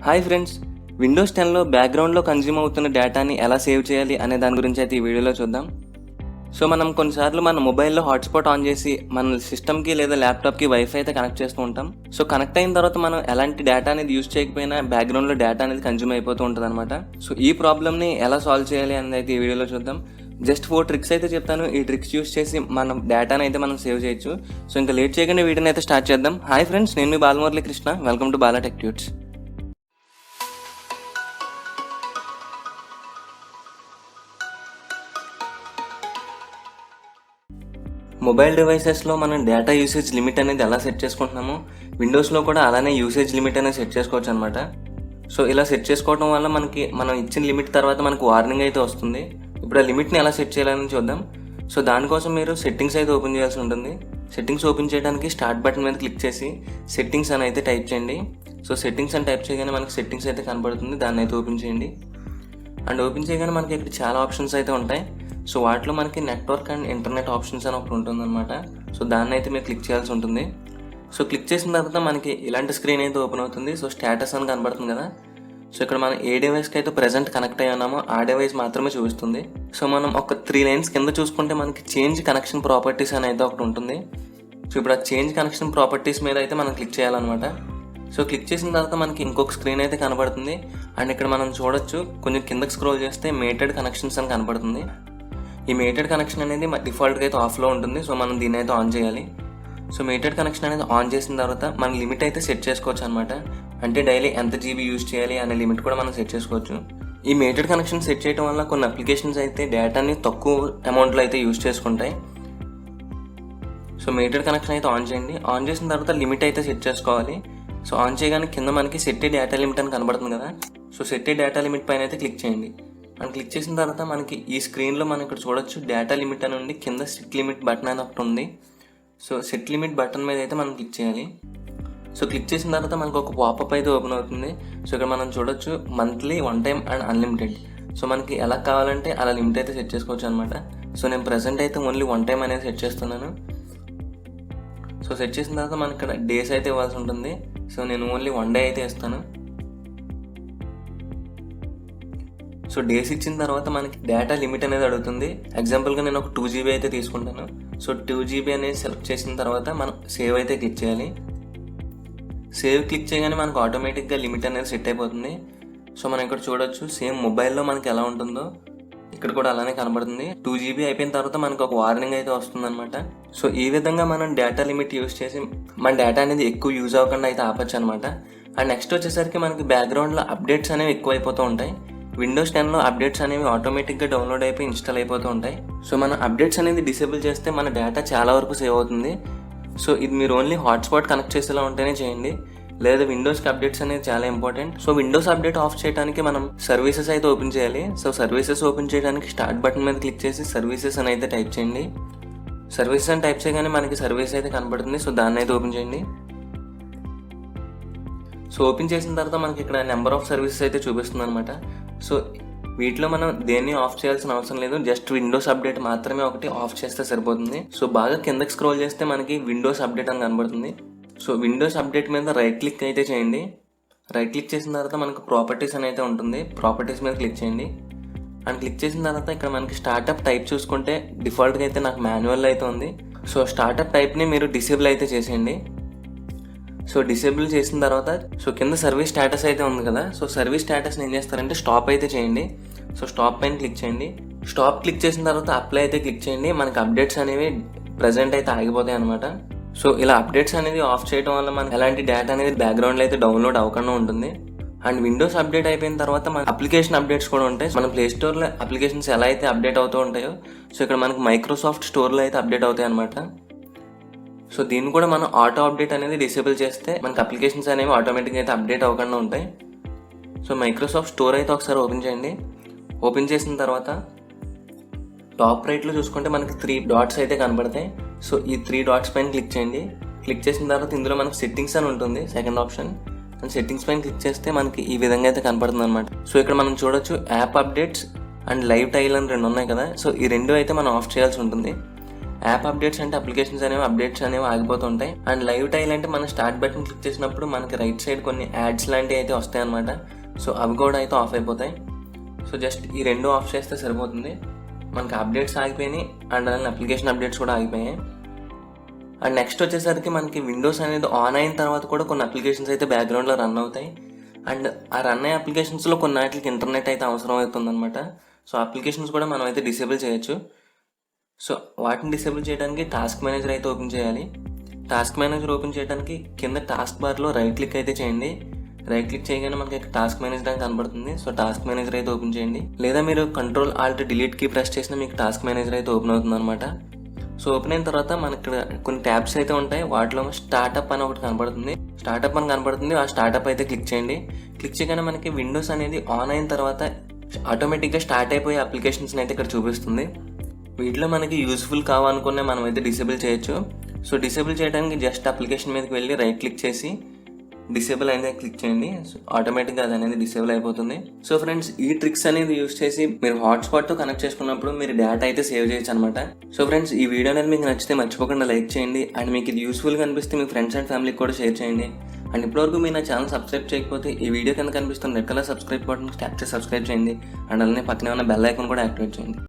Hi friends, Windows 10లో బ్యాక్గ్రౌండ్లో consume అవుతున్న డేటాని ఎలా సేవ్ చేయాలి అనే దాని గురించి అయితే ఈ వీడియోలో చూద్దాం. సో మనం కొన్నిసార్లు మన మొబైల్లో హాట్స్పాట్ ఆన్ చేసి మన సిస్టమ్కి లేదా ల్యాప్టాప్కి వైఫై అయితే కనెక్ట్ చేస్తూ ఉంటాం. సో కనెక్ట్ అయిన తర్వాత మనం ఎలాంటి డేటా అనేది యూజ్ చేయకపోయినా బ్యాక్గ్రౌండ్లో డేటా అనేది కన్జ్యూమ్ అయిపోతూ ఉంటుంది అనమాట. సో ఈ ప్రాబ్లమ్ని ఎలా సాల్వ్ చేయాలి అనేది అయితే ఈ వీడియోలో చూద్దాం. జస్ట్ 4 ట్రిక్స్ అయితే చెప్తాను. ఈ ట్రిక్స్ యూస్ చేసి మన డేటాని అయితే మనం సేవ్ చేయొచ్చు. సో ఇంకా లేట్ చేయకుండా వీడియోని అయితే స్టార్ట్ చేద్దాం. హాయ్ ఫ్రెండ్స్, నేను మీ Balamurali Krishna. Welcome to Bala tech tuts. Mobile డివైసెస్లో మనం డేటా యూసేజ్ లిమిట్ అనేది ఎలా సెట్ చేసుకుంటున్నామో విండోస్లో కూడా అలానే యూసేజ్ లిమిట్ అనేది సెట్ చేసుకోవచ్చు అనమాట. సో ఇలా సెట్ చేసుకోవడం వల్ల మనం ఇచ్చిన లిమిట్ తర్వాత మనకు వార్నింగ్ అయితే వస్తుంది. ఇప్పుడు ఆ లిమిట్ని ఎలా సెట్ చేయాలని చూద్దాం. సో దానికోసం మీరు సెట్టింగ్స్ అయితే ఓపెన్ చేయాల్సి ఉంటుంది. సెట్టింగ్స్ ఓపెన్ చేయడానికి స్టార్ట్ బటన్ మీద క్లిక్ చేసి సెట్టింగ్స్ అని అయితే టైప్ చేయండి. సో సెట్టింగ్స్ అని టైప్ చేయగానే మనకి సెట్టింగ్స్ అయితే కనబడుతుంది. దాన్ని అయితే ఓపెన్ చేయండి. అండ్ ఓపెన్ చేయగానే మనకి ఇక్కడ చాలా ఆప్షన్స్ అయితే ఉంటాయి. సో వాటిలో మనకి నెట్వర్క్ అండ్ ఇంటర్నెట్ ఆప్షన్స్ అని ఒకటి ఉంటుందన్నమాట. సో దాన్ని అయితే మీరు క్లిక్ చేయాల్సి ఉంటుంది. సో క్లిక్ చేసిన తర్వాత మనకి ఇలాంటి స్క్రీన్ అయితే ఓపెన్ అవుతుంది. సో స్టేటస్ అని కనబడుతుంది కదా. సో ఇక్కడ మనం ఏ డివైస్కి అయితే ప్రెజెంట్ కనెక్ట్ అయ్యి ఉన్నామో ఆ డివైస్ మాత్రమే చూపిస్తుంది. సో మనం ఒక 3 లైన్స్ కింద చూసుకుంటే మనకి చేంజ్ కనెక్షన్ ప్రాపర్టీస్ అని అయితే ఒకటి ఉంటుంది. సో ఇప్పుడు ఆ చేంజ్ కనెక్షన్ ప్రాపర్టీస్ మీద అయితే మనం క్లిక్ చేయాలన్నమాట. సో క్లిక్ చేసిన తర్వాత మనకి ఇంకొక స్క్రీన్ అయితే కనబడుతుంది. అండ్ ఇక్కడ మనం చూడొచ్చు, కొంచెం కిందకి స్క్రోల్ చేస్తే మేటెడ్ కనెక్షన్స్ అని కనబడుతుంది. ఈ మేటెడ్ కనెక్షన్ అనేది డిఫాల్ట్గా అయితే ఆఫ్లో ఉంటుంది. సో మనం దీన్ని అయితే ఆన్ చేయాలి. సో మేటెడ్ కనెక్షన్ అనేది ఆన్ చేసిన తర్వాత మన లిమిట్ అయితే సెట్ చేసుకోవచ్చు అనమాట. అంటే డైలీ ఎంత జీబీ యూజ్ చేయాలి అనే లిమిట్ కూడా మనం సెట్ చేసుకోవచ్చు. ఈ మేటెడ్ కనెక్షన్ సెట్ చేయడం వల్ల కొన్ని అప్లికేషన్స్ అయితే డేటాని తక్కువ అమౌంట్లో అయితే యూజ్ చేసుకుంటాయి. సో మేటెడ్ కనెక్షన్ అయితే ఆన్ చేయండి. ఆన్ చేసిన తర్వాత లిమిట్ అయితే సెట్ చేసుకోవాలి. సో ఆన్ చేయగానే కింద మనకి సెట్ డేటా లిమిట్ అని కనబడుతుంది కదా. సో సెట్ డేటా లిమిట్ పైన అయితే క్లిక్ చేయండి. అండ్ క్లిక్ చేసిన తర్వాత మనకి ఈ స్క్రీన్లో మనం ఇక్కడ చూడొచ్చు, డేటా లిమిట్ అని ఉంది. కింద సెట్ లిమిట్ బటన్ అని ఒకటి ఉంది. సో సెట్ లిమిట్ బటన్ మీద అయితే మనం క్లిక్ చేయాలి. సో క్లిక్ చేసిన తర్వాత మనకు ఒక పాపప్ అయితే ఓపెన్ అవుతుంది. సో ఇక్కడ మనం చూడొచ్చు monthly, 1 time and unlimited. So మనకి ఎలా కావాలంటే అలా లిమిట్ అయితే సెట్ చేసుకోవచ్చు అనమాట. సో నేను ప్రెసెంట్ అయితే ఓన్లీ 1 టైం అనేది సెట్ చేస్తున్నాను. సో సెట్ చేసిన తర్వాత మనకి ఇక్కడ డేస్ అయితే ఇవ్వాల్సి ఉంటుంది. సో నేను ఓన్లీ 1 డే అయితే ఇస్తాను. సో డేస్ ఇచ్చిన తర్వాత మనకి డేటా లిమిట్ అనేది అడుగుతుంది. ఎగ్జాంపుల్గా నేను ఒక 2 GB అయితే తీసుకుంటాను. సో 2 GB అనేది సెలెక్ట్ చేసిన తర్వాత మనం సేవ్ అయితే క్లిక్ చేయాలి. సేవ్ క్లిక్ చేయగానే మనకు ఆటోమేటిక్గా లిమిట్ అనేది సెట్ అయిపోతుంది. సో మనం ఇక్కడ చూడొచ్చు, సేమ్ మొబైల్లో మనకి ఎలా ఉంటుందో ఇక్కడ కూడా అలానే కనబడుతుంది. 2 GB అయిపోయిన తర్వాత మనకు ఒక వార్నింగ్ అయితే వస్తుంది అనమాట. సో ఈ విధంగా మనం డేటా లిమిట్ యూజ్ చేసి మన డేటా అనేది ఎక్కువ యూజ్ అవ్వకుండా అయితే ఆపచ్చు అనమాట. అండ్ నెక్స్ట్ వచ్చేసరికి మనకి బ్యాక్గ్రౌండ్లో అప్డేట్స్ అనేవి ఎక్కువ అయిపోతూ ఉంటాయి. విండోస్ 10లో అప్డేట్స్ అనేవి ఆటోమేటిక్గా డౌన్లోడ్ అయిపోయి ఇన్స్టాల్ అయిపోతూ ఉంటాయి. సో మన అప్డేట్స్ అనేది డిసేబుల్ చేస్తే మన డేటా చాలా వరకు సేవ్ అవుతుంది. సో ఇది మీరు ఓన్లీ హాట్స్పాట్ కనెక్ట్ చేసేలా ఉంటేనే చేయండి, లేదా విండోస్కి అప్డేట్స్ అనేది చాలా important. So Windows update of చేయడానికి మనం సర్వీసెస్ అయితే ఓపెన్ చేయాలి. సో సర్వీసెస్ ఓపెన్ చేయడానికి స్టార్ట్ బటన్ మీద క్లిక్ చేసి సర్వీసెస్ అని అయితే టైప్ చేయండి. సర్వీసెస్ అని టైప్ చేయగానే మనకి సర్వీస్ అయితే కనబడుతుంది. సో దాన్ని అయితే ఓపెన్ చేయండి. సో ఓపెన్ చేసిన తర్వాత మనకి ఇక్కడ నెంబర్ ఆఫ్ సర్వీసెస్ అయితే చూపిస్తుంది అనమాట. సో వీటిలో మనం దేన్ని ఆఫ్ చేయాల్సిన అవసరం లేదు. జస్ట్ విండోస్ అప్డేట్ మాత్రమే ఒకటి ఆఫ్ చేస్తే సరిపోతుంది. సో బాగా కిందకి స్క్రోల్ చేస్తే మనకి విండోస్ అప్డేట్ అని కనబడుతుంది. సో విండోస్ అప్డేట్ మీద రైట్ క్లిక్ అయితే చేయండి. రైట్ క్లిక్ చేసిన తర్వాత మనకు ప్రాపర్టీస్ అని అయితే ఉంటుంది. ప్రాపర్టీస్ మీద క్లిక్ చేయండి. అండ్ క్లిక్ చేసిన తర్వాత ఇక్కడ మనకి స్టార్ట్అప్ టైప్ చూసుకుంటే డిఫాల్ట్గా అయితే నాకు మాన్యువల్ అయితే ఉంది. సో స్టార్ట్అప్ టైప్ని మీరు డిసేబుల్ అయితే చేసేయండి. సో డిసేబుల్ చేసిన తర్వాత సో కింద సర్వీస్ స్టేటస్ అయితే ఉంది కదా. సో సర్వీస్ స్టేటస్ని ఏం చేస్తారంటే స్టాప్ అయితే చేయండి. సో స్టాప్ పైన క్లిక్ చేయండి. స్టాప్ క్లిక్ చేసిన తర్వాత అప్లై అయితే క్లిక్ చేయండి. మనకి అప్డేట్స్ అనేవి ప్రజెంట్ అయితే ఆగిపోతాయి అనమాట. సో ఇలా అప్డేట్స్ అనేది ఆఫ్ చేయడం వల్ల మనకి ఎలాంటి డేటా అనేది బ్యాక్గ్రౌండ్లో అయితే డౌన్లోడ్ అవ్వకుండా ఉంటుంది. అండ్ విండోస్ అప్డేట్ అయిపోయిన తర్వాత మన అప్లికేషన్ అప్డేట్స్ కూడా ఉంటాయి. మన ప్లే స్టోర్లో అప్లికేషన్స్ ఎలా అయితే అప్డేట్ అవుతూ ఉంటాయో సో ఇక్కడ మనకి మైక్రోసాఫ్ట్ స్టోర్లో అయితే అప్డేట్ అవుతాయి అనమాట. సో దీన్ని కూడా మనం ఆటో అప్డేట్ అనేది డిసేబుల్ చేస్తే మనకి అప్లికేషన్స్ అనేవి ఆటోమేటిక్గా అయితే అప్డేట్ అవ్వకుండా ఉంటాయి. సో మైక్రోసాఫ్ట్ స్టోర్ అయితే ఒకసారి ఓపెన్ చేయండి. ఓపెన్ చేసిన తర్వాత టాప్ రైట్లో చూసుకుంటే మనకి 3 డాట్స్ అయితే కనబడతాయి. సో ఈ 3 డాట్స్ పైన క్లిక్ చేయండి. క్లిక్ చేసిన తర్వాత ఇందులో మనకి సెట్టింగ్స్ అని ఉంటుంది, సెకండ్ ఆప్షన్. అండ్ సెట్టింగ్స్ పైన క్లిక్ చేస్తే మనకి ఈ విధంగా అయితే కనపడుతుంది అనమాట. సో ఇక్కడ మనం చూడొచ్చు app updates and live tile అని 2 ఉన్నాయి కదా. సో ఈ 2 అయితే మనం ఆఫ్ చేయాల్సి ఉంటుంది. యాప్ అప్డేట్స్ అంటే అప్లికేషన్స్ అనేవి ఆగిపోతుంటాయి. అండ్ లైవ్ టైల్ అంటే మనం స్టార్ట్ బటన్ క్లిక్ చేసినప్పుడు మనకి రైట్ సైడ్ కొన్ని యాడ్స్ లాంటివి అయితే వస్తాయి అనమాట. సో అవి కూడా అయితే ఆఫ్ అయిపోతాయి. సో జస్ట్ ఈ రెండు ఆఫ్ చేస్తే సరిపోతుంది. మనకి అప్డేట్స్ ఆగిపోయినాయి అండ్ అలానే అప్లికేషన్ అప్డేట్స్ కూడా ఆగిపోయాయి. అండ్ నెక్స్ట్ వచ్చేసరికి మనకి విండోస్ అనేది ఆన్ అయిన తర్వాత కూడా కొన్ని అప్లికేషన్స్ అయితే బ్యాక్గ్రౌండ్లో రన్ అవుతాయి. అండ్ ఆ రన్ అయ్యే అప్లికేషన్స్లో కొన్ని వాటికి ఇంటర్నెట్ అయితే అవసరం అవుతుందన్నమాట. సో అప్లికేషన్స్ కూడా మనం అయితే డిసేబుల్ చేయొచ్చు. సో వాటిని డిసేబుల్ చేయడానికి టాస్క్ మేనేజర్ అయితే ఓపెన్ చేయాలి. టాస్క్ మేనేజర్ ఓపెన్ చేయడానికి కింద టాస్క్ బార్లో రైట్ క్లిక్ అయితే చేయండి. రైట్ క్లిక్ చేయగానే మనకి టాస్క్ మేనేజర్ అని కనబడుతుంది. సో టాస్క్ మేనేజర్ అయితే ఓపెన్ చేయండి. లేదా మీరు Ctrl+Alt+Delete కీ ప్రెస్ చేసినా మీకు టాస్క్ మేనేజర్ అయితే ఓపెన్ అవుతుంది అనమాట. సో ఓపెన్ అయిన తర్వాత మనకి ఇక్కడ కొన్ని ట్యాబ్స్ అయితే ఉంటాయి. వాటిలో స్టార్టప్ అని ఒకటి కనబడుతుంది. ఆ స్టార్టప్ అయితే క్లిక్ చేయండి. క్లిక్ చేయగానే మనకి విండోస్ అనేది ఆన్ అయిన తర్వాత ఆటోమేటిక్గా స్టార్ట్ అయిపోయే అప్లికేషన్స్ని అయితే ఇక్కడ చూపిస్తుంది. వీటిలో మనకి యూజ్ఫుల్ కావాలనుకునే మనం అయితే డిసేబుల్ చేయొచ్చు. సో డిసేబుల్ చేయడానికి జస్ట్ అప్లికేషన్ మీదకి వెళ్ళి రైట్ క్లిక్ చేసి డిసేబుల్ అనేది క్లిక్ చేయండి. సో ఆటోమేటిక్గా అది అనేది డిసేబుల్ అయిపోతుంది. సో ఫ్రెండ్స్, ఈ ట్రిక్స్ అనేది యూస్ చేసి మీరు హాట్స్పాట్తో కనెక్ట్ చేసుకున్నప్పుడు మీరు డేటా అయితే సేవ్ చేయొచ్చు అనమాట. సో ఫ్రెండ్స్, ఈ వీడియో అనేది మీకు నచ్చితే మర్చిపోకుండా లైక్ చేయండి. అండ్ మీకు ఇది యూస్ఫుల్గా అనిపిస్తే మీ ఫ్రెండ్స్ అండ్ ఫ్యామిలీకి కూడా షేర్ చేయండి. అండ్ ఇప్పటివరకు మీరు నా ఛానల్ సబ్స్క్రైబ్ చేయకపోతే ఈ వీడియో కింద కనిపిస్తున్న red colour subscribe button tap చేసి సబ్స్క్రైబ్ చేయండి. అండ్ అలానే పక్కనే ఉన్న బెల్ ఐకాన్ కూడా యాక్టివేట్ చేయండి.